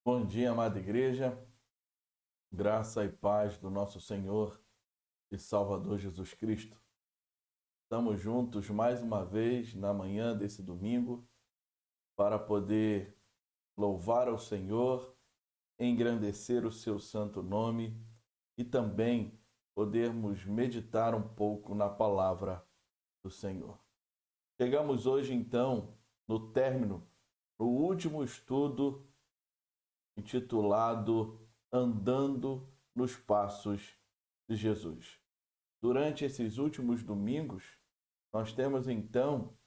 Bom dia, amada igreja, graça e paz do nosso Senhor e Salvador Jesus Cristo. Estamos juntos mais uma vez na manhã desse domingo para poder louvar ao Senhor, engrandecer o seu santo nome e também podermos meditar um pouco na palavra do Senhor. Chegamos hoje então no término, no último estudo intitulado Andando nos Passos de Jesus. Durante esses últimos domingos, nós temos então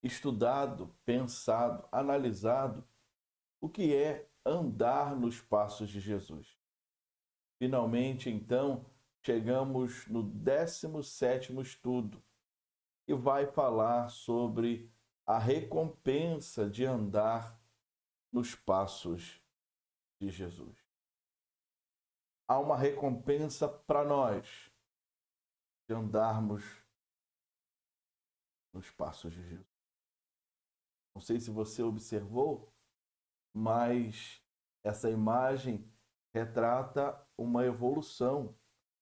estudado, pensado, analisado o que é andar nos passos de Jesus. Finalmente, então, chegamos no 17º estudo, que vai falar sobre a recompensa de andar nos passos de Jesus. Há uma recompensa para nós de andarmos nos passos de Jesus. Não sei se você observou, mas essa imagem retrata uma evolução,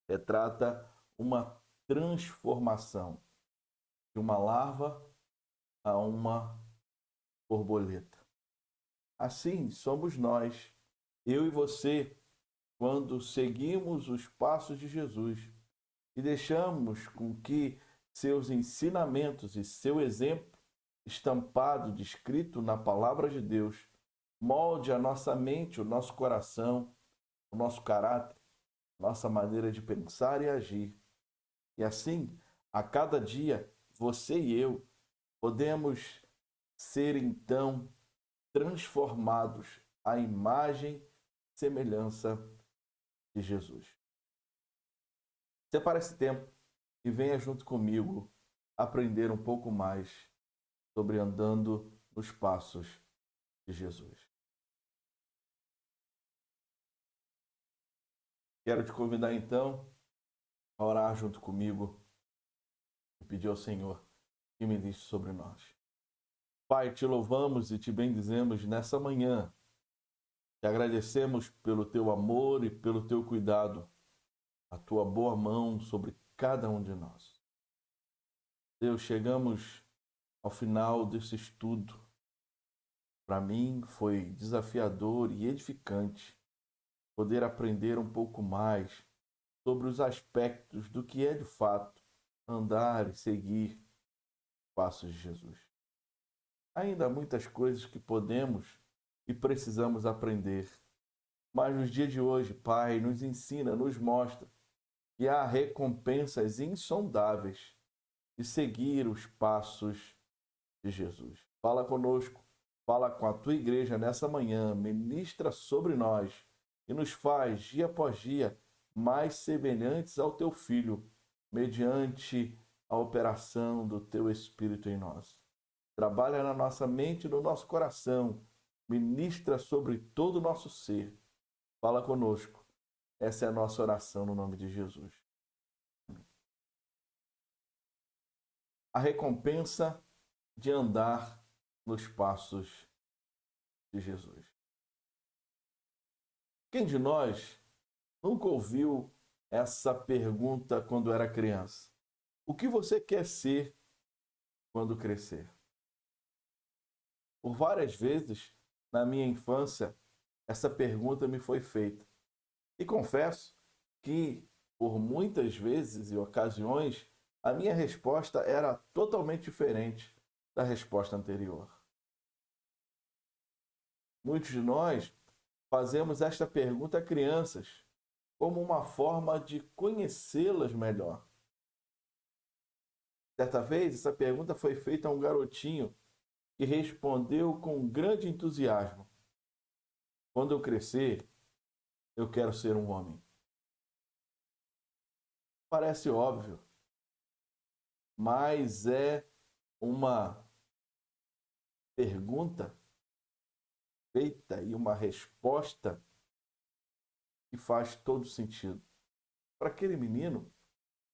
retrata uma transformação de uma larva a uma borboleta. Assim somos nós, eu e você, quando seguimos os passos de Jesus e deixamos com que seus ensinamentos e seu exemplo, estampado, descrito na palavra de Deus, molde a nossa mente, o nosso coração, o nosso caráter, nossa maneira de pensar e agir. E assim, a cada dia, você e eu podemos ser então transformados à imagem e semelhança de Jesus. Separe esse tempo e venha junto comigo aprender um pouco mais sobre andando nos passos de Jesus. Quero te convidar então a orar junto comigo e pedir ao Senhor que ministre sobre nós. Pai, te louvamos e te bendizemos nessa manhã. Te agradecemos pelo teu amor e pelo teu cuidado, a tua boa mão sobre cada um de nós. Deus, chegamos ao final desse estudo. Para mim foi desafiador e edificante poder aprender um pouco mais sobre os aspectos do que é de fato andar e seguir os passos de Jesus. Ainda há muitas coisas que podemos e precisamos aprender, mas nos dias de hoje, Pai, nos ensina, nos mostra que há recompensas insondáveis de seguir os passos de Jesus. Fala conosco, fala com a tua igreja nessa manhã, ministra sobre nós e nos faz, dia após dia, mais semelhantes ao teu Filho, mediante a operação do teu Espírito em nós. Trabalha na nossa mente e no nosso coração, ministra sobre todo o nosso ser. Fala conosco. Essa é a nossa oração no nome de Jesus. A recompensa de andar nos passos de Jesus. Quem de nós nunca ouviu essa pergunta quando era criança? O que você quer ser quando crescer? Por várias vezes, na minha infância, essa pergunta me foi feita. E confesso que, por muitas vezes e ocasiões, a minha resposta era totalmente diferente da resposta anterior. Muitos de nós fazemos esta pergunta a crianças como uma forma de conhecê-las melhor. Certa vez, essa pergunta foi feita a um garotinho que respondeu com grande entusiasmo: quando eu crescer, eu quero ser um homem. Parece óbvio, mas é uma pergunta feita e uma resposta que faz todo sentido. Para aquele menino,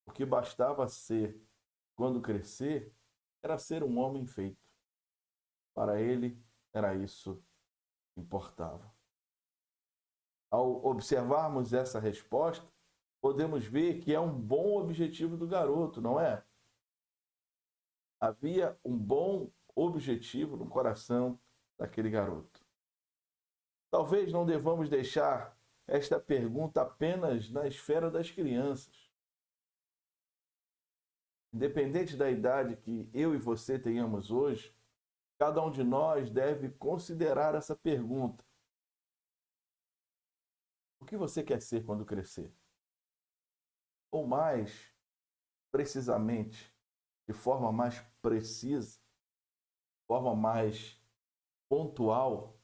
o que bastava ser, quando crescer, era ser um homem feito. Para ele, era isso importava. Ao observarmos essa resposta, podemos ver que é um bom objetivo do garoto, não é? Havia um bom objetivo no coração daquele garoto. Talvez não devamos deixar esta pergunta apenas na esfera das crianças. Independente da idade que eu e você tenhamos hoje, cada um de nós deve considerar essa pergunta. O que você quer ser quando crescer? Ou mais precisamente, de forma mais precisa, de forma mais pontual,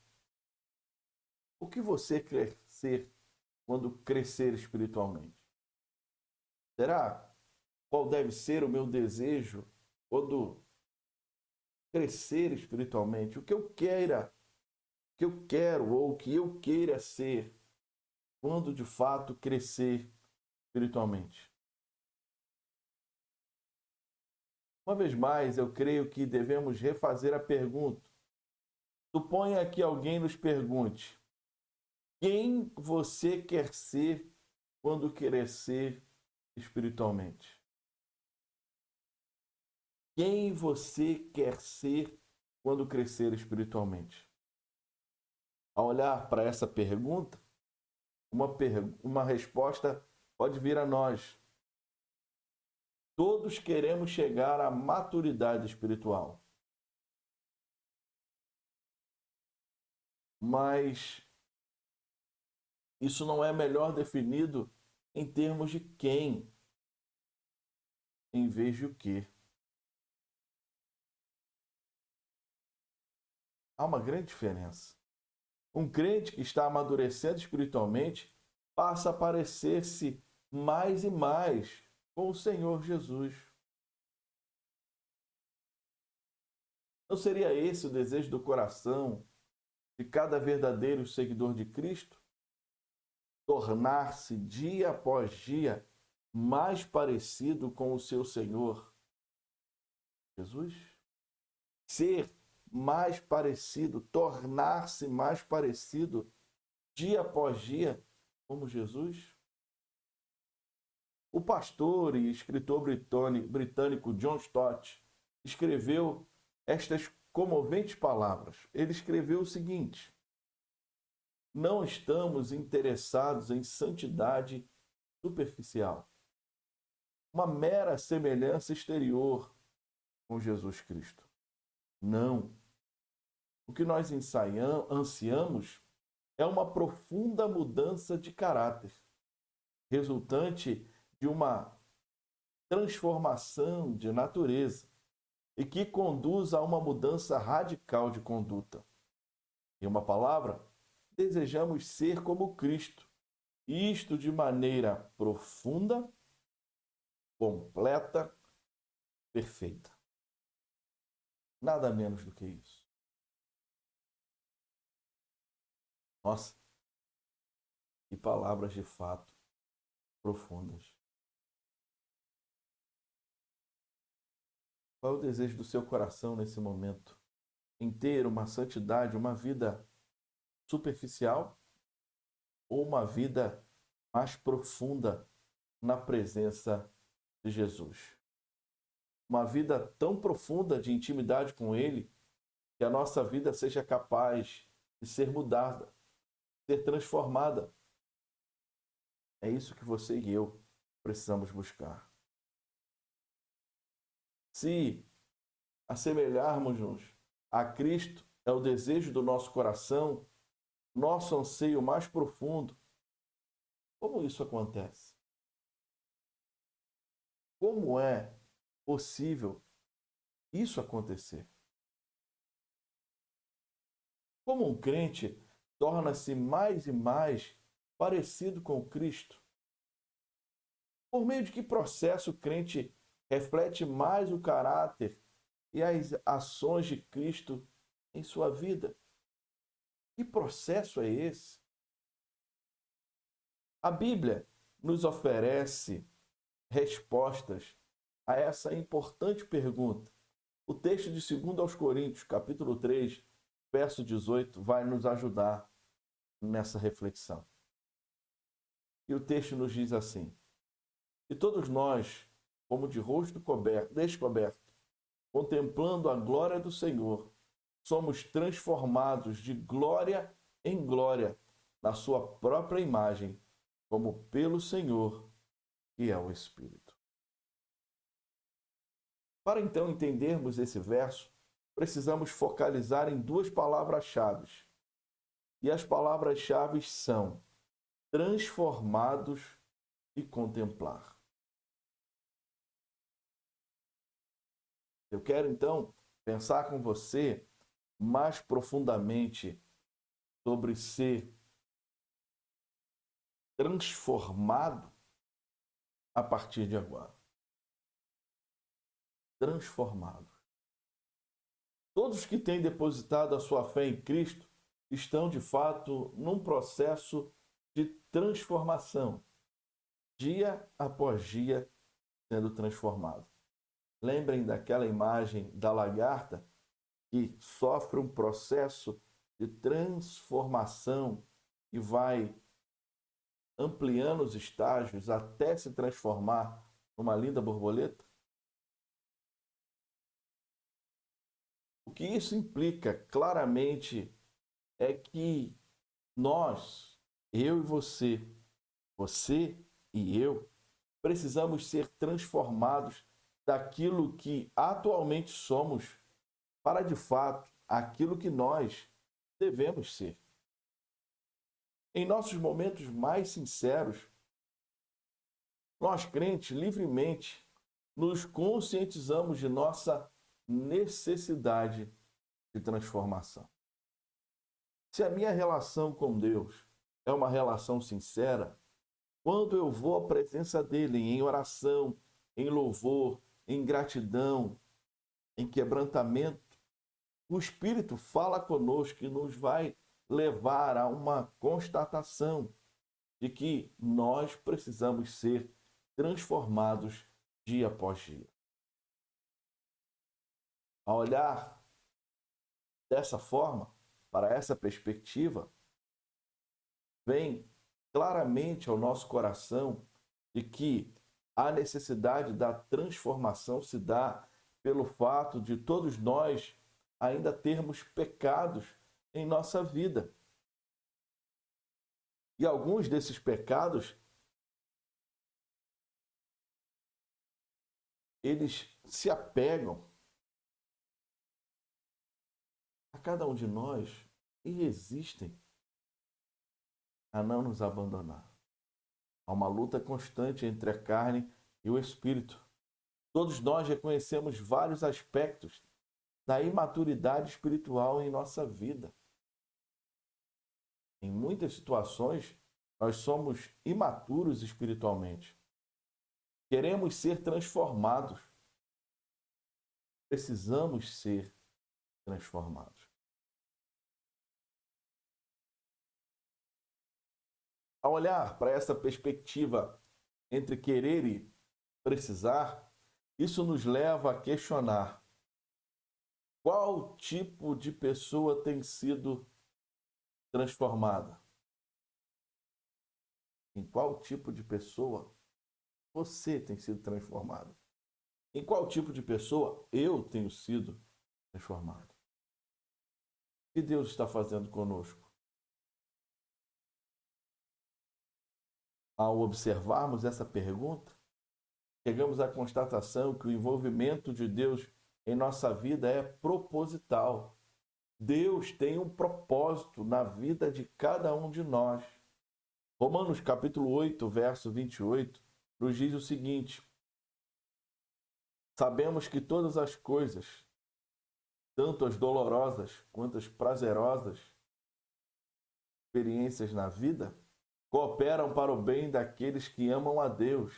o que você quer ser quando crescer espiritualmente? Será? Qual deve ser o meu desejo quando crescer espiritualmente? O que eu quero ou o que eu queira ser quando de fato crescer espiritualmente? Uma vez mais, eu creio que devemos refazer a pergunta. Suponha que alguém nos pergunte: quem você quer ser quando crescer espiritualmente? Quem você quer ser quando crescer espiritualmente? Ao olhar para essa pergunta, uma resposta pode vir a nós. Todos queremos chegar à maturidade espiritual. Mas isso não é melhor definido em termos de quem, em vez de o que. Há uma grande diferença. Um crente que está amadurecendo espiritualmente passa a parecer-se mais e mais com o Senhor Jesus. Não seria esse o desejo do coração de cada verdadeiro seguidor de Cristo? Tornar-se dia após dia mais parecido com o seu Senhor Jesus? Ser mais parecido, tornar-se mais parecido dia após dia como Jesus? O pastor e escritor britânico John Stott escreveu estas comoventes palavras. Ele escreveu o seguinte: não estamos interessados em santidade superficial, uma mera semelhança exterior com Jesus Cristo. Não. O que nós ansiamos é uma profunda mudança de caráter, resultante de uma transformação de natureza e que conduz a uma mudança radical de conduta. Em uma palavra, desejamos ser como Cristo, isto de maneira profunda, completa, perfeita. Nada menos do que isso. Nossa, que palavras de fato profundas. Qual é o desejo do seu coração nesse momento? Em ter uma santidade, uma vida superficial ou uma vida mais profunda na presença de Jesus? Uma vida tão profunda de intimidade com Ele que a nossa vida seja capaz de ser mudada, ser transformada. É isso que você e eu precisamos buscar. Se assemelharmos-nos a Cristo é o desejo do nosso coração, nosso anseio mais profundo, como isso acontece? Como é possível isso acontecer? Como um crente torna-se mais e mais parecido com Cristo? Por meio de que processo o crente reflete mais o caráter e as ações de Cristo em sua vida? Que processo é esse? A Bíblia nos oferece respostas a essa importante pergunta. O texto de 2 aos Coríntios, capítulo 3, verso 18 vai nos ajudar nessa reflexão. E o texto nos diz assim: e todos nós, como de rosto descoberto, contemplando a glória do Senhor, somos transformados de glória em glória na sua própria imagem, como pelo Senhor, que é o Espírito. Para então entendermos esse verso, precisamos focalizar em duas palavras-chave. E as palavras-chave são transformados e contemplar. Eu quero então pensar com você mais profundamente sobre ser transformado a partir de agora. Transformado. Todos que têm depositado a sua fé em Cristo estão, de fato, num processo de transformação, dia após dia sendo transformado. Lembrem daquela imagem da lagarta que sofre um processo de transformação e vai ampliando os estágios até se transformar numa linda borboleta? O que isso implica claramente é que nós, eu e você e eu, precisamos ser transformados daquilo que atualmente somos para, de fato, aquilo que nós devemos ser. Em nossos momentos mais sinceros, nós crentes livremente nos conscientizamos de nossa necessidade de transformação. Se a minha relação com Deus é uma relação sincera, quando eu vou à presença dele em oração, em louvor, em gratidão, em quebrantamento, o Espírito fala conosco e nos vai levar a uma constatação de que nós precisamos ser transformados dia após dia. Ao olhar dessa forma, para essa perspectiva, vem claramente ao nosso coração de que a necessidade da transformação se dá pelo fato de todos nós ainda termos pecados em nossa vida. E alguns desses pecados, eles se apegam a cada um de nós e resistem a não nos abandonar. Há uma luta constante entre a carne e o espírito. Todos nós reconhecemos vários aspectos da imaturidade espiritual em nossa vida. Em muitas situações, nós somos imaturos espiritualmente. Queremos ser transformados. Precisamos ser transformados. Ao olhar para essa perspectiva entre querer e precisar, isso nos leva a questionar qual tipo de pessoa tem sido transformada. Em qual tipo de pessoa você tem sido transformado? Em qual tipo de pessoa eu tenho sido transformado? O que Deus está fazendo conosco? Ao observarmos essa pergunta, chegamos à constatação que o envolvimento de Deus em nossa vida é proposital. Deus tem um propósito na vida de cada um de nós. Romanos capítulo 8, verso 28, nos diz o seguinte: sabemos que todas as coisas, tanto as dolorosas quanto as prazerosas experiências na vida, cooperam para o bem daqueles que amam a Deus,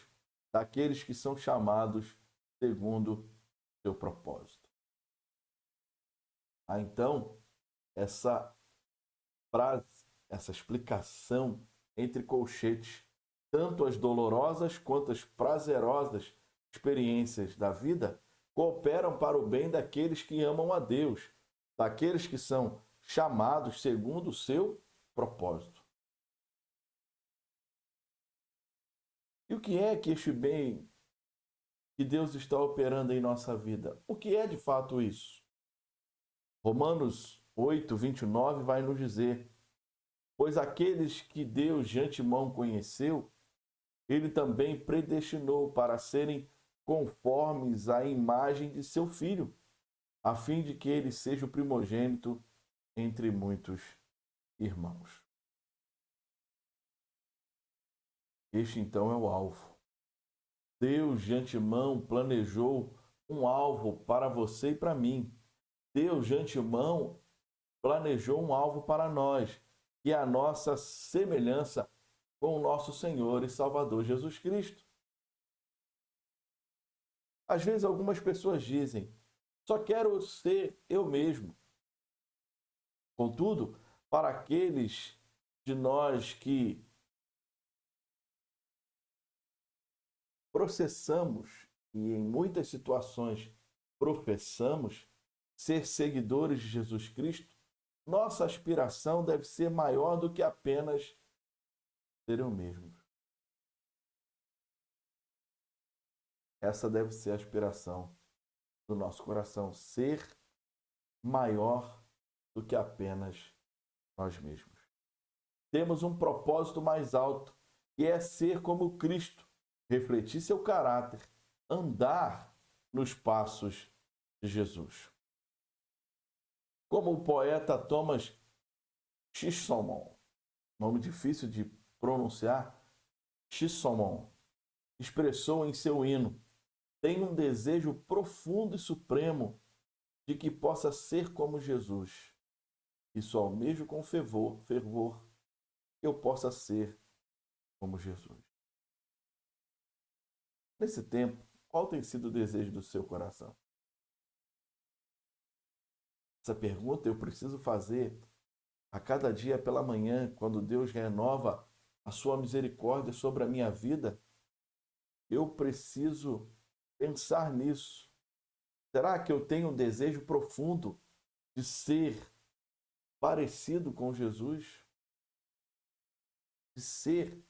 daqueles que são chamados segundo seu propósito. Então, essa frase, essa explicação entre colchetes, tanto as dolorosas quanto as prazerosas experiências da vida, cooperam para o bem daqueles que amam a Deus, daqueles que são chamados segundo o seu propósito. E o que é que este bem que Deus está operando em nossa vida? O que é de fato isso? Romanos 8, 29 vai nos dizer: pois aqueles que Deus de antemão conheceu, ele também predestinou para serem conformes à imagem de seu Filho, a fim de que ele seja o primogênito entre muitos irmãos. Este então é o alvo. Deus de antemão planejou um alvo para você e para mim. Deus de antemão planejou um alvo para nós, que é a nossa semelhança com o nosso Senhor e Salvador Jesus Cristo. Às vezes algumas pessoas dizem: só quero ser eu mesmo. Contudo, para aqueles de nós que processamos e em muitas situações professamos ser seguidores de Jesus Cristo, nossa aspiração deve ser maior do que apenas ser eu mesmo. Essa deve ser a aspiração do nosso coração, ser maior do que apenas nós mesmos. Temos um propósito mais alto, que é ser como Cristo, refletir seu caráter, andar nos passos de Jesus. Como o poeta Thomas Chisholm, nome difícil de pronunciar, Chisholm, expressou em seu hino: tenho um desejo profundo e supremo de que possa ser como Jesus, e só almejo com fervor que eu possa ser como Jesus. Nesse tempo, qual tem sido o desejo do seu coração? Essa pergunta eu preciso fazer a cada dia pela manhã, quando Deus renova a sua misericórdia sobre a minha vida. Eu preciso pensar nisso. Será que eu tenho um desejo profundo de ser parecido com Jesus? De ser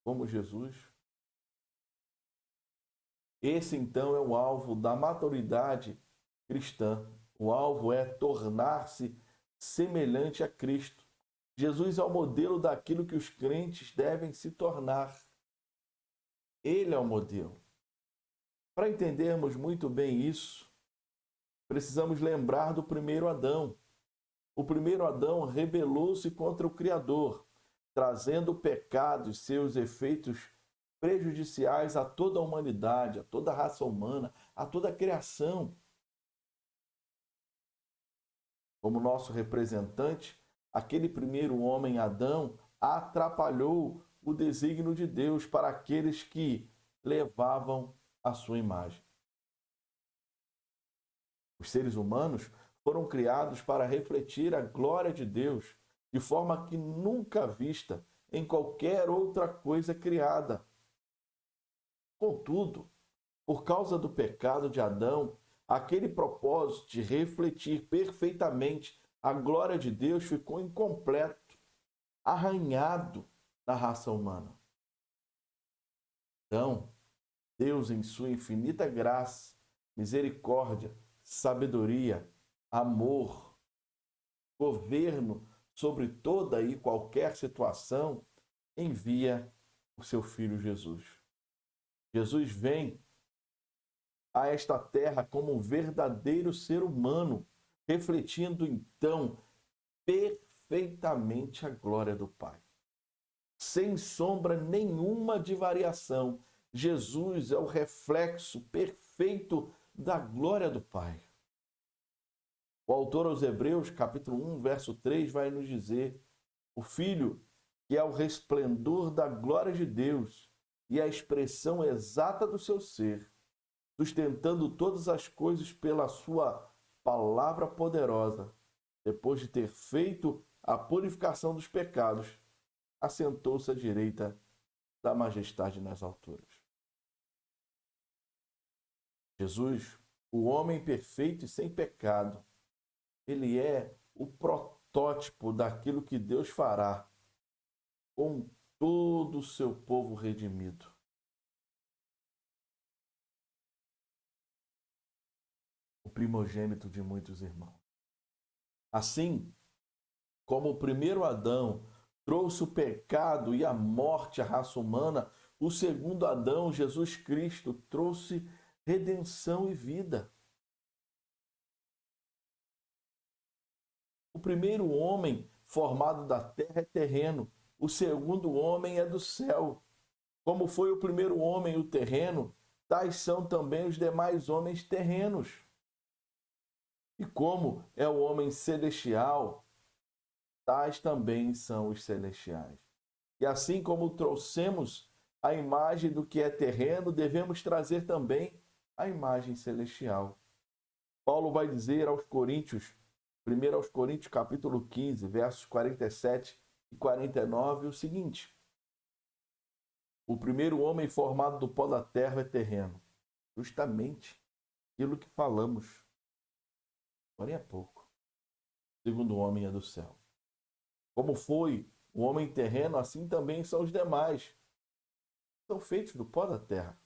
como Jesus? Esse, então, é o alvo da maturidade cristã. O alvo é tornar-se semelhante a Cristo. Jesus é o modelo daquilo que os crentes devem se tornar. Ele é o modelo. Para entendermos muito bem isso, precisamos lembrar do primeiro Adão. O primeiro Adão rebelou-se contra o Criador, trazendo o pecado e seus efeitos prejudiciais a toda a humanidade, a toda a raça humana, a toda a criação. Como nosso representante, aquele primeiro homem, Adão, atrapalhou o desígnio de Deus para aqueles que levavam a sua imagem. Os seres humanos foram criados para refletir a glória de Deus de forma que nunca vista em qualquer outra coisa criada. Contudo, por causa do pecado de Adão, aquele propósito de refletir perfeitamente a glória de Deus ficou incompleto, arranhado na raça humana. Então, Deus, em sua infinita graça, misericórdia, sabedoria, amor, governo sobre toda e qualquer situação, envia o seu Filho Jesus. Jesus vem a esta terra como um verdadeiro ser humano, refletindo então perfeitamente a glória do Pai. Sem sombra nenhuma de variação, Jesus é o reflexo perfeito da glória do Pai. O autor aos Hebreus, capítulo 1, verso 3, vai nos dizer: o Filho, que é o resplendor da glória de Deus e a expressão exata do seu ser, sustentando todas as coisas pela sua palavra poderosa, depois de ter feito a purificação dos pecados, assentou-se à direita da majestade nas alturas. Jesus, o homem perfeito e sem pecado, ele é o protótipo daquilo que Deus fará com todo o seu povo redimido. O primogênito de muitos irmãos. Assim como o primeiro Adão trouxe o pecado e a morte à raça humana, o segundo Adão, Jesus Cristo, trouxe redenção e vida. O primeiro homem formado da terra é terreno, o segundo homem é do céu. Como foi o primeiro homem o terreno, tais são também os demais homens terrenos. E como é o homem celestial, tais também são os celestiais. E assim como trouxemos a imagem do que é terreno, devemos trazer também a imagem celestial. Paulo vai dizer aos Coríntios, 1 aos Coríntios, capítulo 15, versos 47 e 49, o seguinte: o primeiro homem formado do pó da terra é terreno. Justamente aquilo que falamos, porém é pouco. O segundo homem é do céu. Como foi o homem terreno, assim também são os demais. São feitos do pó da terra.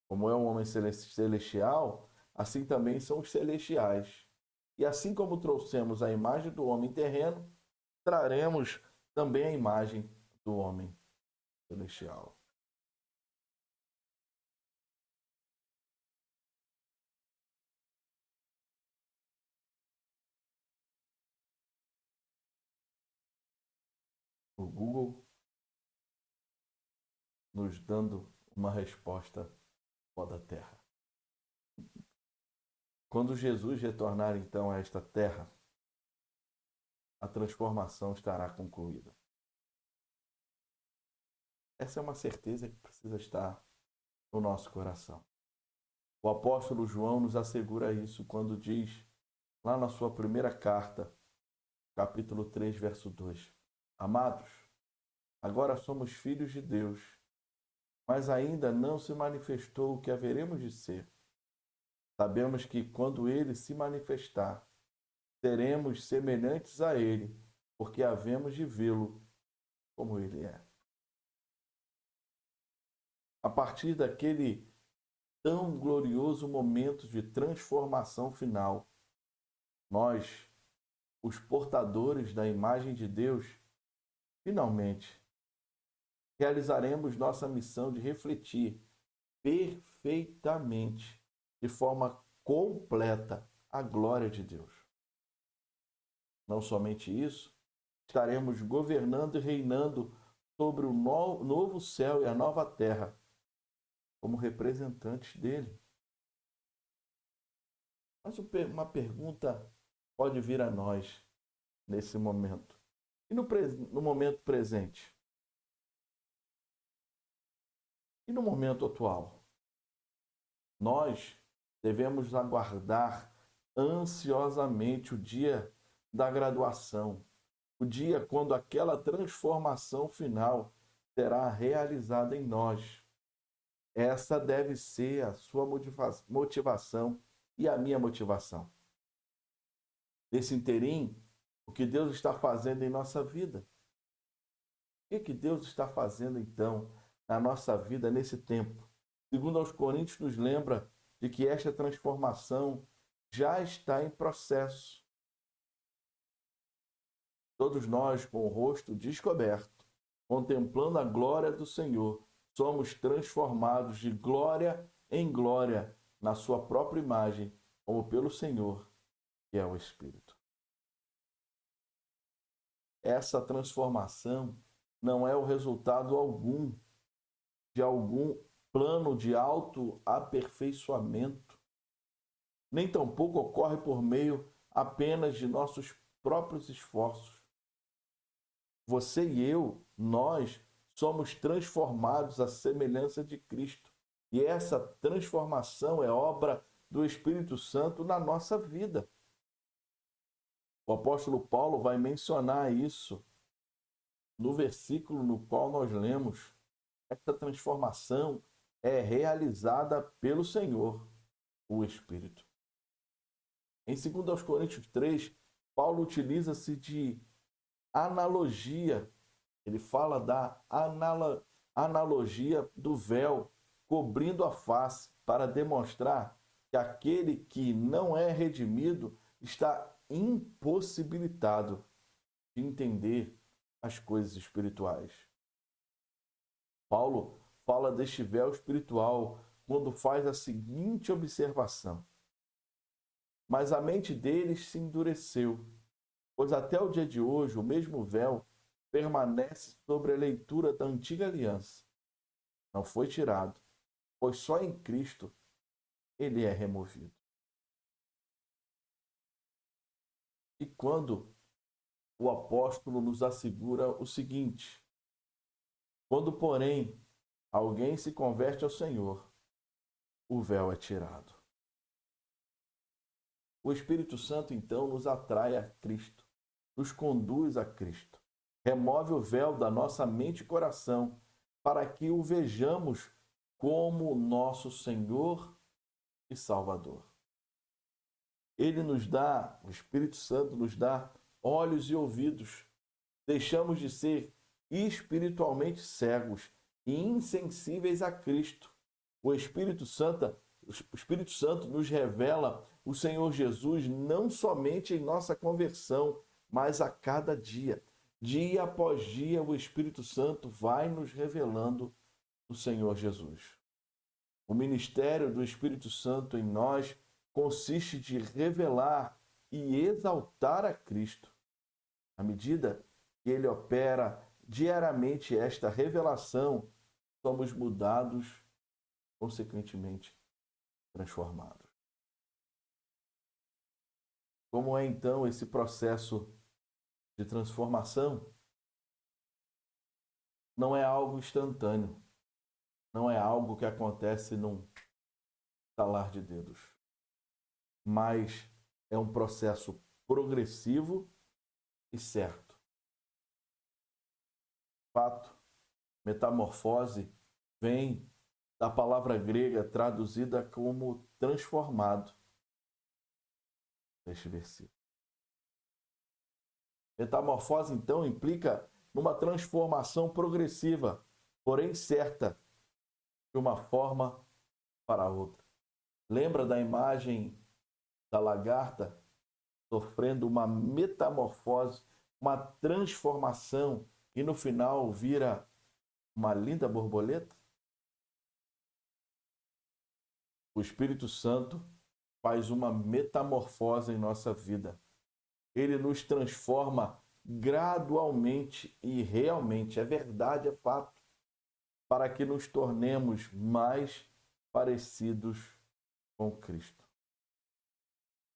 Como é um homem celestial, assim também são os celestiais. E assim como trouxemos a imagem do homem terreno, traremos também a imagem do homem celestial. O Google nos dando uma resposta pó da terra. Quando Jesus retornar então a esta terra, a transformação estará concluída. Essa é uma certeza que precisa estar no nosso coração. O apóstolo João nos assegura isso quando diz, lá na sua primeira carta, capítulo 3, verso 2: Amados, agora somos filhos de Deus, mas ainda não se manifestou o que haveremos de ser. Sabemos que quando ele se manifestar, seremos semelhantes a ele, porque havemos de vê-lo como ele é. A partir daquele tão glorioso momento de transformação final, nós, os portadores da imagem de Deus, finalmente realizaremos nossa missão de refletir perfeitamente, de forma completa, a glória de Deus. Não somente isso, estaremos governando e reinando sobre o novo céu e a nova terra, como representantes dele. Mas uma pergunta pode vir a nós nesse momento. E no momento presente? E no momento atual? Nós devemos aguardar ansiosamente o dia da graduação, o dia quando aquela transformação final será realizada em nós. Essa deve ser a sua motivação e a minha motivação. Nesse interim, o que Deus está fazendo em nossa vida? O que Deus está fazendo, então, na nossa vida nesse tempo? Segundo aos Coríntios, nos lembra de que esta transformação já está em processo. Todos nós, com o rosto descoberto, contemplando a glória do Senhor, somos transformados de glória em glória na sua própria imagem, como pelo Senhor, que é o Espírito. Essa transformação não é o resultado algum de algum plano de autoaperfeiçoamento, nem tampouco ocorre por meio apenas de nossos próprios esforços. Você e eu, nós, somos transformados à semelhança de Cristo. E essa transformação é obra do Espírito Santo na nossa vida. O apóstolo Paulo vai mencionar isso no versículo no qual nós lemos. Esta transformação é realizada pelo Senhor, o Espírito. Em 2 Coríntios 3, Paulo utiliza-se de analogia. Ele fala da analogia do véu cobrindo a face para demonstrar que aquele que não é redimido está impossibilitado de entender as coisas espirituais. Paulo fala deste véu espiritual quando faz a seguinte observação: mas a mente deles se endureceu, pois até o dia de hoje o mesmo véu permanece sobre a leitura da antiga aliança. Não foi tirado, pois só em Cristo ele é removido. E quando o apóstolo nos assegura o seguinte: quando, porém, alguém se converte ao Senhor, o véu é tirado. O Espírito Santo, então, nos atrai a Cristo, nos conduz a Cristo, remove o véu da nossa mente e coração, para que o vejamos como nosso Senhor e Salvador. Ele nos dá, o Espírito Santo nos dá olhos e ouvidos. Deixamos de ser espiritualmente cegos e insensíveis a Cristo. O Espírito Santo nos revela o Senhor Jesus não somente em nossa conversão, mas a cada dia. Dia após dia, o Espírito Santo vai nos revelando o Senhor Jesus. O ministério do Espírito Santo em nós consiste de revelar e exaltar a Cristo. À medida que ele opera diariamente esta revelação, somos mudados, consequentemente transformados. Como é então esse processo de transformação? Não é algo instantâneo, não é algo que acontece num estalar de dedos, mas é um processo progressivo e certo. Fato, metamorfose vem da palavra grega traduzida como transformado, neste versículo. Metamorfose, então, implica numa transformação progressiva, porém certa, de uma forma para outra. Lembra da imagem da lagarta sofrendo uma metamorfose, uma transformação e no final vira uma linda borboleta? O Espírito Santo faz uma metamorfose em nossa vida. Ele nos transforma gradualmente e realmente, é verdade, é fato, para que nos tornemos mais parecidos com Cristo.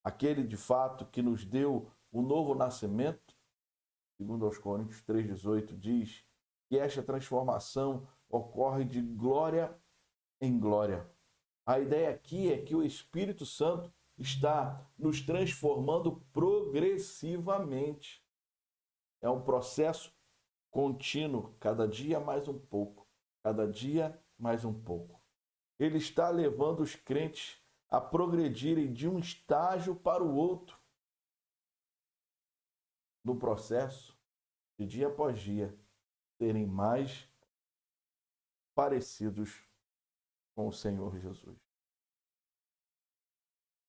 Aquele, de fato, que nos deu o novo nascimento, segundo aos Coríntios 3,18, diz que esta transformação ocorre de glória em glória. A ideia aqui é que o Espírito Santo está nos transformando progressivamente. É um processo contínuo, cada dia mais um pouco, cada dia mais um pouco. Ele está levando os crentes a progredirem de um estágio para o outro no processo de dia após dia serem mais parecidos com o Senhor Jesus.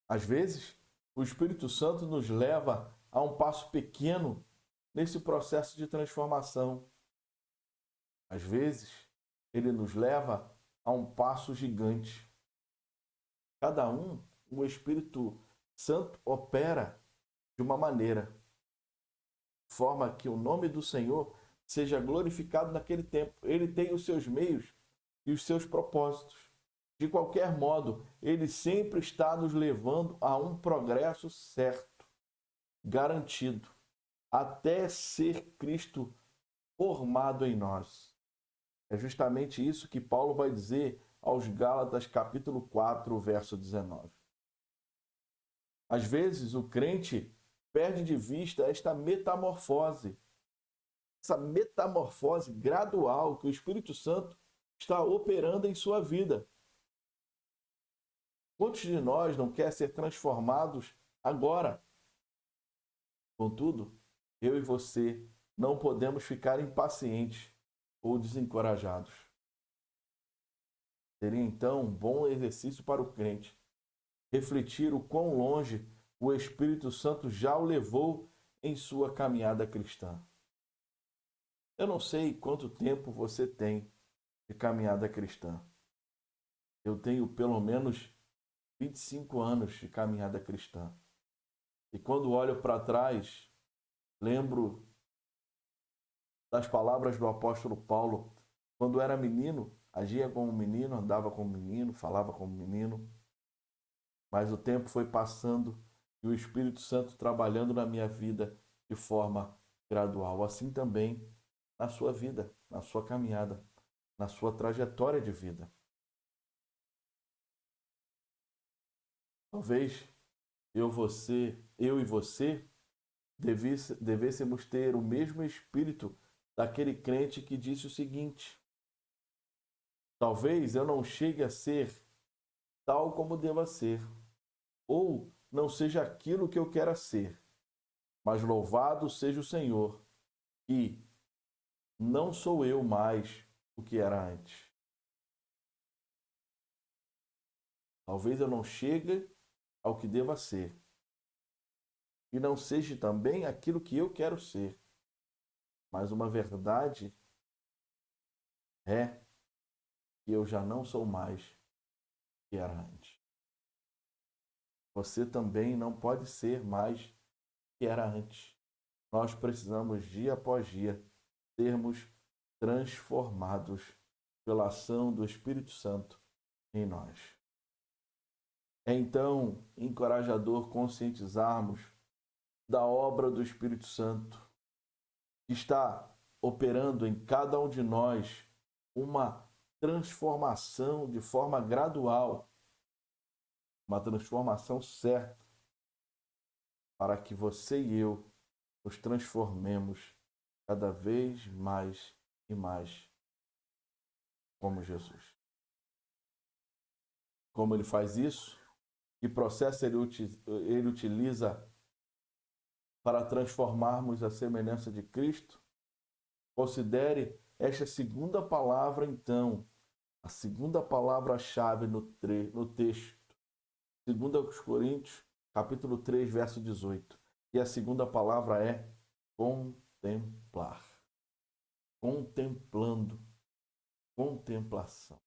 Às vezes, o Espírito Santo nos leva a um passo pequeno nesse processo de transformação. Às vezes, ele nos leva a um passo gigante. Cada um, o Espírito Santo opera de uma maneira, de forma que o nome do Senhor seja glorificado naquele tempo. Ele tem os seus meios e os seus propósitos. De qualquer modo, ele sempre está nos levando a um progresso certo, garantido, até ser Cristo formado em nós. É justamente isso que Paulo vai dizer aos Gálatas, capítulo 4, verso 19. Às vezes, o crente perde de vista esta metamorfose, essa metamorfose gradual que o Espírito Santo está operando em sua vida. Quantos de nós não querem ser transformados agora? Contudo, eu e você não podemos ficar impacientes ou desencorajados. Seria então um bom exercício para o crente refletir o quão longe o Espírito Santo já o levou em sua caminhada cristã. Eu não sei quanto tempo você tem de caminhada cristã. Eu tenho pelo menos 25 anos de caminhada cristã. E quando olho para trás, lembro das palavras do apóstolo Paulo. Quando era menino, agia como menino, andava como menino, falava como menino. Mas o tempo foi passando e o Espírito Santo trabalhando na minha vida de forma gradual. Assim também na sua vida, na sua caminhada, na sua trajetória de vida. Talvez eu e você devêssemos ter o mesmo espírito daquele crente que disse o seguinte: talvez eu não chegue a ser tal como deva ser, ou não seja aquilo que eu quero ser, mas louvado seja o Senhor, que não sou eu mais o que era antes. Talvez eu não chegue ao que deva ser, e não seja também aquilo que eu quero ser, mas uma verdade é que eu já não sou mais o que era antes. Você também não pode ser mais o que era antes. Nós precisamos, dia após dia, sermos transformados pela ação do Espírito Santo em nós. É então encorajador conscientizarmos da obra do Espírito Santo, que está operando em cada um de nós uma transformação de forma gradual, uma transformação certa, para que você e eu nos transformemos cada vez mais e mais como Jesus. Como ele faz isso? Que processo ele utiliza para transformarmos a semelhança de Cristo? Considere esta segunda palavra, então, a segunda palavra-chave no texto. 2 Coríntios, capítulo 3, verso 18. E a segunda palavra é contemplar. Contemplando. Contemplação.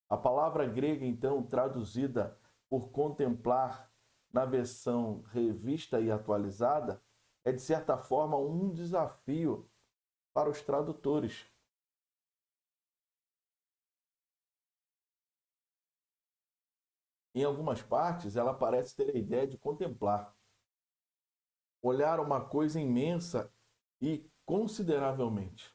A palavra grega, então, traduzida por contemplar na versão revista e atualizada, é, de certa forma, um desafio para os tradutores. Em algumas partes, ela parece ter a ideia de contemplar. Olhar uma coisa imensa e consideravelmente.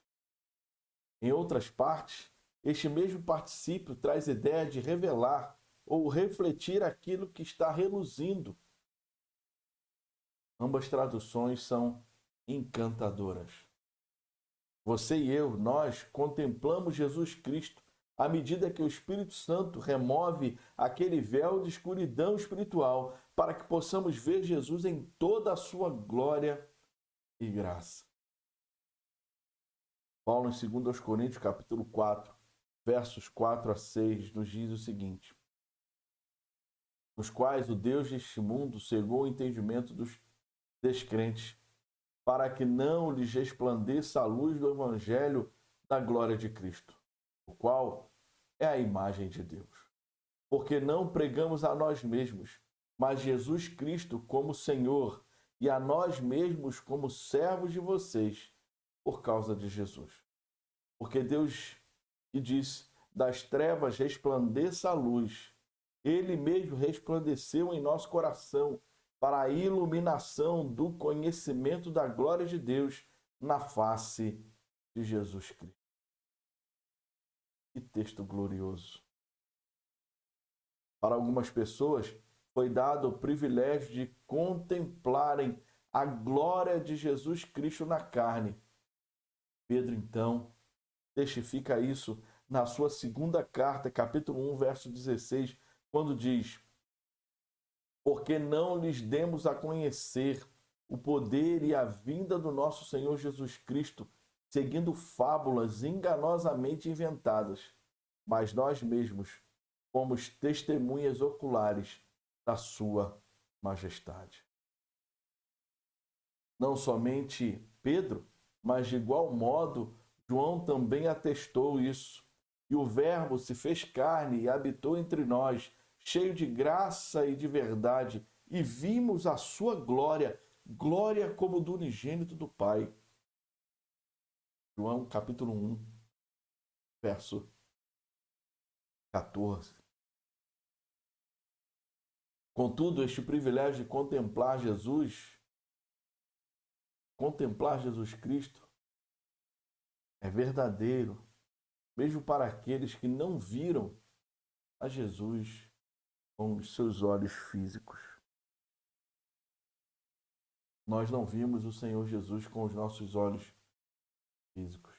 Em outras partes, este mesmo particípio traz a ideia de revelar ou refletir aquilo que está reluzindo. Ambas traduções são encantadoras. Você e eu, nós contemplamos Jesus Cristo à medida que o Espírito Santo remove aquele véu de escuridão espiritual para que possamos ver Jesus em toda a sua glória e graça. Paulo, em 2 Coríntios, capítulo 4, versos 4 a 6, nos diz o seguinte: nos quais o Deus deste mundo cegou o entendimento dos descrentes, para que não lhes resplandeça a luz do Evangelho da glória de Cristo, o qual é a imagem de Deus. Porque não pregamos a nós mesmos, mas Jesus Cristo como Senhor, e a nós mesmos como servos de vocês, por causa de Jesus. Porque Deus, que disse, das trevas resplandeça a luz, Ele mesmo resplandeceu em nosso coração, para a iluminação do conhecimento da glória de Deus na face de Jesus Cristo. Que texto glorioso! Para algumas pessoas foi dado o privilégio de contemplarem a glória de Jesus Cristo na carne. Pedro, então, testifica isso na sua segunda carta, capítulo 1, verso 16, quando diz: porque não lhes demos a conhecer o poder e a vinda do nosso Senhor Jesus Cristo, seguindo fábulas enganosamente inventadas, mas nós mesmos fomos testemunhas oculares da sua majestade. Não somente Pedro, mas de igual modo, João também atestou isso. E o Verbo se fez carne e habitou entre nós, cheio de graça e de verdade, e vimos a sua glória, glória como do unigênito do Pai. João capítulo 1, verso 14. Contudo, este privilégio de contemplar Jesus Cristo, é verdadeiro, mesmo para aqueles que não viram a Jesus com os seus olhos físicos. Nós não vimos o Senhor Jesus com os nossos olhos físicos,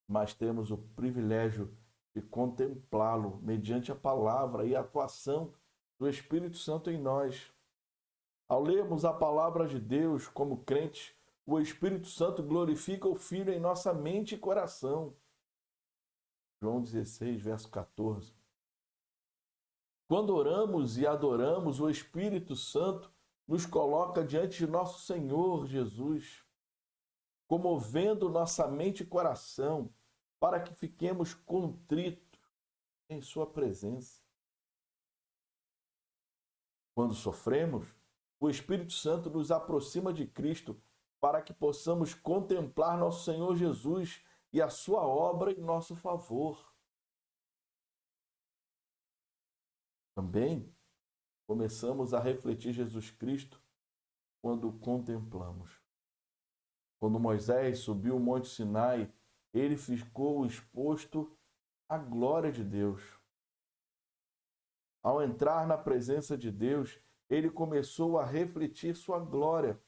mas temos o privilégio de contemplá-lo mediante a palavra e a atuação do Espírito Santo em nós. Ao lermos a palavra de Deus como crentes, o Espírito Santo glorifica o Filho em nossa mente e coração. João 16, verso 14. Quando oramos e adoramos, o Espírito Santo nos coloca diante de nosso Senhor Jesus, comovendo nossa mente e coração para que fiquemos contritos em sua presença. Quando sofremos, o Espírito Santo nos aproxima de Cristo para que possamos contemplar nosso Senhor Jesus e a sua obra em nosso favor. Também começamos a refletir Jesus Cristo quando o contemplamos. Quando Moisés subiu o Monte Sinai, ele ficou exposto à glória de Deus. Ao entrar na presença de Deus, ele começou a refletir sua glória.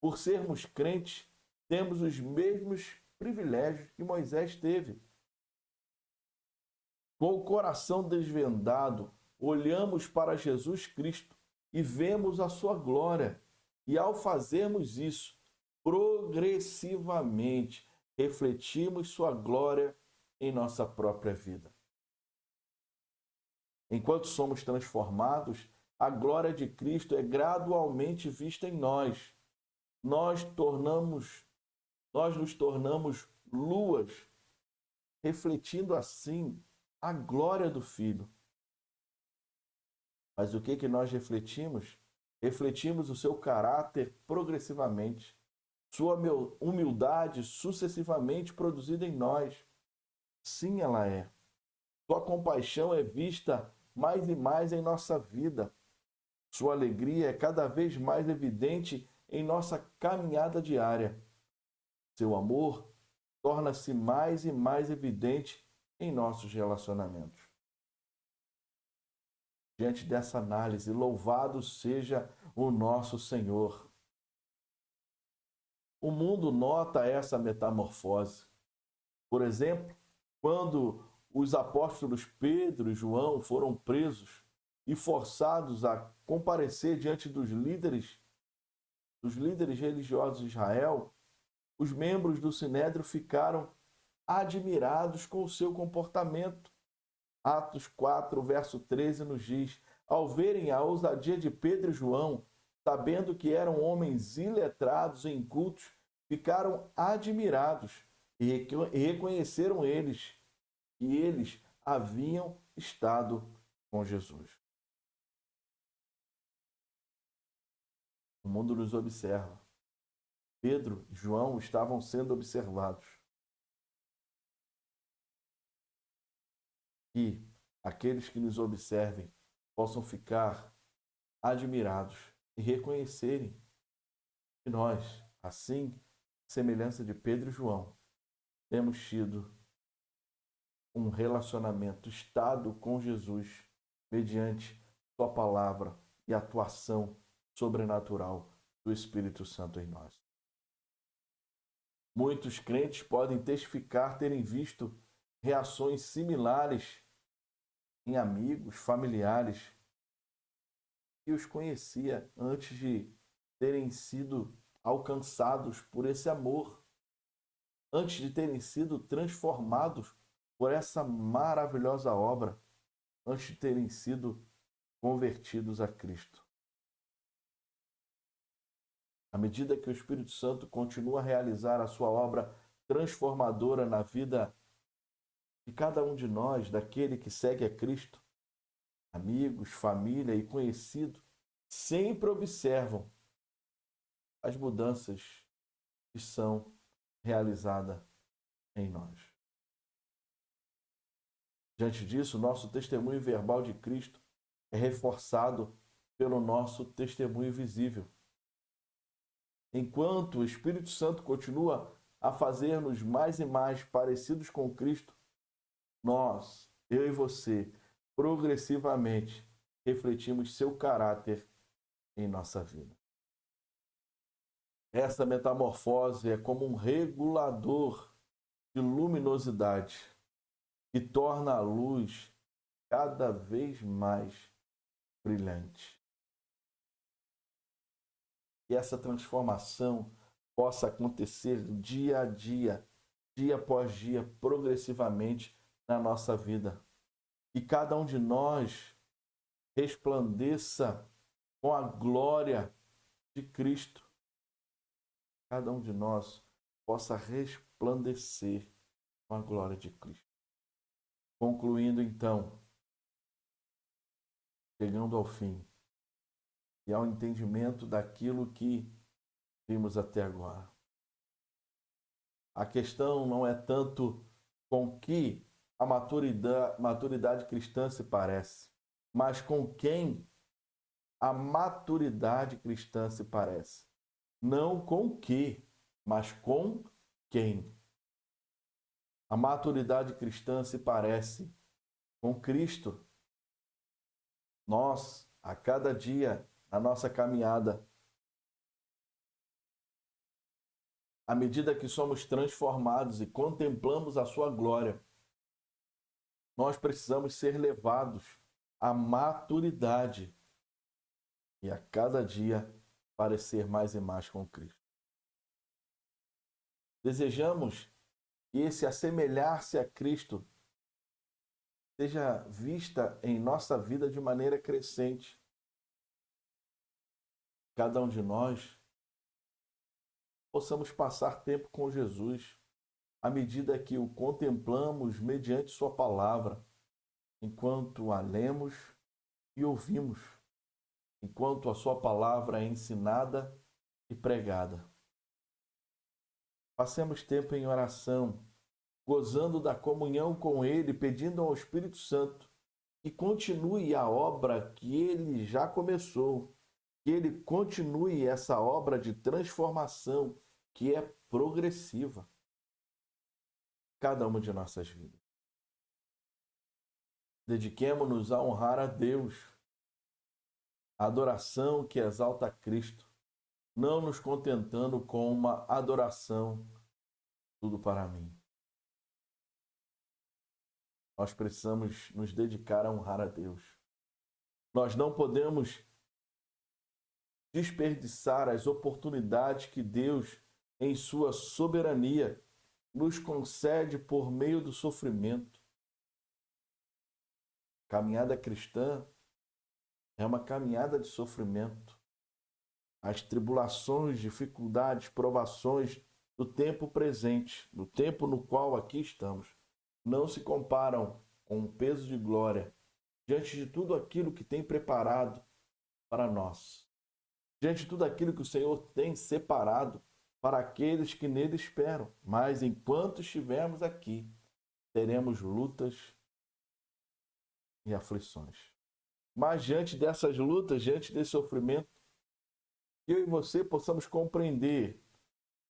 Por sermos crentes, temos os mesmos privilégios que Moisés teve. Com o coração desvendado, olhamos para Jesus Cristo e vemos a sua glória. E ao fazermos isso, progressivamente refletimos sua glória em nossa própria vida. Enquanto somos transformados, a glória de Cristo é gradualmente vista em nós. Nós nos tornamos luas, refletindo assim a glória do Filho. Mas o que nós refletimos? Refletimos o seu caráter progressivamente, sua humildade sucessivamente produzida em nós. Sim, ela é. Sua compaixão é vista mais e mais em nossa vida. Sua alegria é cada vez mais evidente em nossa caminhada diária. Seu amor torna-se mais e mais evidente em nossos relacionamentos. Diante dessa análise, louvado seja o nosso Senhor. O mundo nota essa metamorfose. Por exemplo, quando os apóstolos Pedro e João foram presos e forçados a comparecer diante dos líderes religiosos de Israel, os membros do Sinédrio ficaram admirados com o seu comportamento. Atos 4, verso 13 nos diz: ao verem a ousadia de Pedro e João, sabendo que eram homens iletrados e incultos, ficaram admirados e reconheceram que eles haviam estado com Jesus. O mundo nos observa. Pedro e João estavam sendo observados. Que aqueles que nos observem possam ficar admirados e reconhecerem que nós, assim, semelhança de Pedro e João, temos tido um relacionamento estado com Jesus mediante sua palavra e atuação sobrenatural do Espírito Santo em nós. Muitos crentes podem testificar terem visto reações similares em amigos, familiares que os conhecia antes de terem sido alcançados por esse amor, antes de terem sido transformados por essa maravilhosa obra, antes de terem sido convertidos a Cristo. À medida que o Espírito Santo continua a realizar a sua obra transformadora na vida de cada um de nós, daquele que segue a Cristo, amigos, família e conhecido, sempre observam as mudanças que são realizadas em nós. Diante disso, nosso testemunho verbal de Cristo é reforçado pelo nosso testemunho visível. Enquanto o Espírito Santo continua a fazer-nos mais e mais parecidos com Cristo, nós, eu e você, progressivamente refletimos seu caráter em nossa vida. Essa metamorfose é como um regulador de luminosidade que torna a luz cada vez mais brilhante. Que essa transformação possa acontecer dia a dia após dia, progressivamente na nossa vida. Que cada um de nós resplandeça com a glória de Cristo. Cada um de nós possa resplandecer com a glória de Cristo. Concluindo então, chegando ao fim e ao entendimento daquilo que vimos até agora. A questão não é tanto com que a maturidade cristã se parece, mas com quem a maturidade cristã se parece. Não com que, mas com quem. A maturidade cristã se parece com Cristo. Nós, a cada dia, na nossa caminhada, à medida que somos transformados e contemplamos a sua glória, nós precisamos ser levados à maturidade e a cada dia parecer mais e mais com Cristo. Desejamos que esse assemelhar-se a Cristo seja vista em nossa vida de maneira crescente. Cada um de nós possamos passar tempo com Jesus à medida que o contemplamos mediante sua palavra, enquanto a lemos e ouvimos, enquanto a sua palavra é ensinada e pregada. Passemos tempo em oração, gozando da comunhão com Ele, pedindo ao Espírito Santo que continue a obra que Ele já começou, que Ele continue essa obra de transformação que é progressiva, cada uma de nossas vidas. Dediquemo-nos a honrar a Deus, a adoração que exalta a Cristo, não nos contentando com uma adoração, tudo para mim. Nós precisamos nos dedicar a honrar a Deus. Nós não podemos desperdiçar as oportunidades que Deus, em sua soberania, nos concede por meio do sofrimento. Caminhada cristã é uma caminhada de sofrimento. As tribulações, dificuldades, provações do tempo presente, do tempo no qual aqui estamos, não se comparam com o peso de glória diante de tudo aquilo que tem preparado para nós, diante de tudo aquilo que o Senhor tem separado para aqueles que nele esperam. Mas enquanto estivermos aqui, teremos lutas e aflições. Mas diante dessas lutas, diante desse sofrimento, eu e você possamos compreender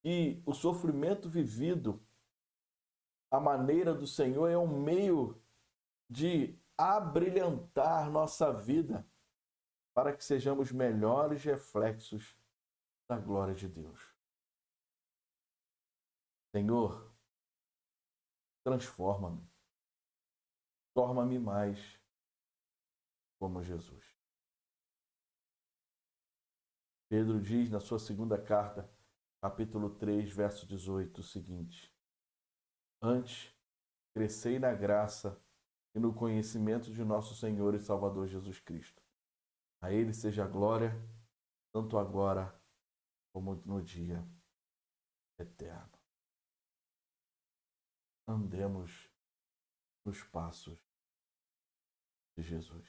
que o sofrimento vivido à maneira do Senhor é um meio de abrilhantar nossa vida para que sejamos melhores reflexos da glória de Deus. Senhor, transforma-me. Torna-me mais como Jesus. Pedro diz na sua segunda carta, capítulo 3, verso 18, o seguinte: Antes, crescei na graça e no conhecimento de nosso Senhor e Salvador Jesus Cristo. A Ele seja a glória, tanto agora como no dia eterno. Andemos nos passos de Jesus.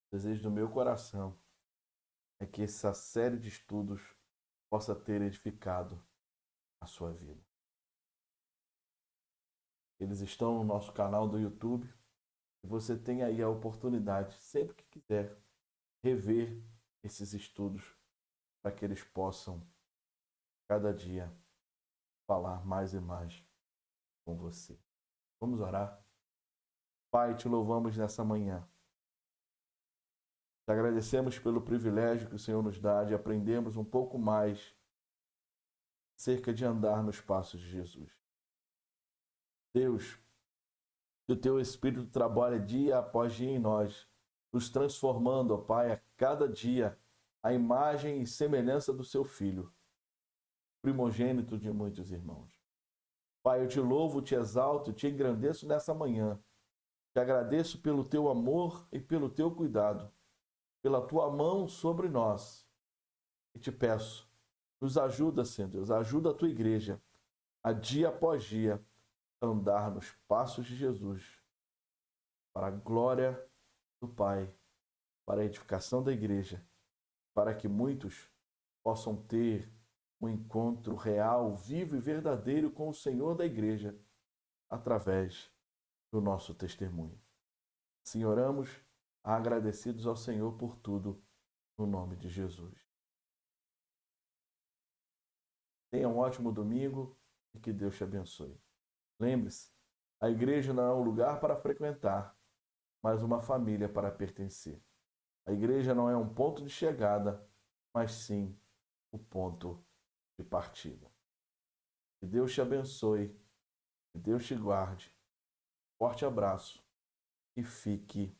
O desejo do meu coração é que essa série de estudos possa ter edificado a sua vida. Eles estão no nosso canal do YouTube e você tem aí a oportunidade, sempre que quiser, rever esses estudos para que eles possam, cada dia, falar mais e mais com você. Vamos orar? Pai, te louvamos nessa manhã. Te agradecemos pelo privilégio que o Senhor nos dá de aprendermos um pouco mais acerca de andar nos passos de Jesus. Deus, que o Teu Espírito trabalha dia após dia em nós, nos transformando, ó Pai, a cada dia a imagem e semelhança do Seu Filho, primogênito de muitos irmãos. Pai, eu te louvo, te exalto, te engrandeço nessa manhã. Te agradeço pelo Teu amor e pelo Teu cuidado, pela Tua mão sobre nós. E te peço, nos ajuda, Senhor Deus, ajuda a Tua igreja a dia após dia andar nos passos de Jesus, para a glória do Pai, para a edificação da igreja, para que muitos possam ter um encontro real, vivo e verdadeiro com o Senhor da igreja, através do nosso testemunho. Assim oramos, agradecidos ao Senhor por tudo, no nome de Jesus. Tenha um ótimo domingo e que Deus te abençoe. Lembre-se, a igreja não é um lugar para frequentar, mas uma família para pertencer. A igreja não é um ponto de chegada, mas sim o ponto de partida. Que Deus te abençoe, que Deus te guarde. Forte abraço e fique